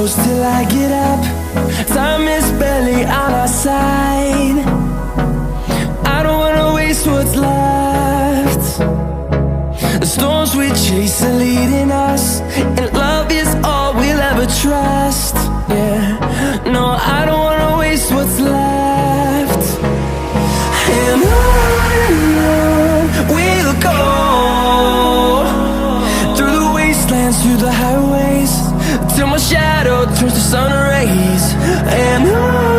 close till I get up. Time is barely on our side. I don't wanna waste what's left. The storms we chase are leading us, and love is all we'll ever trust. Yeah, no, I don't wanna waste what's left. And on we'll go, through the wastelands, through the highways, till my shadow turns to sun rays. And on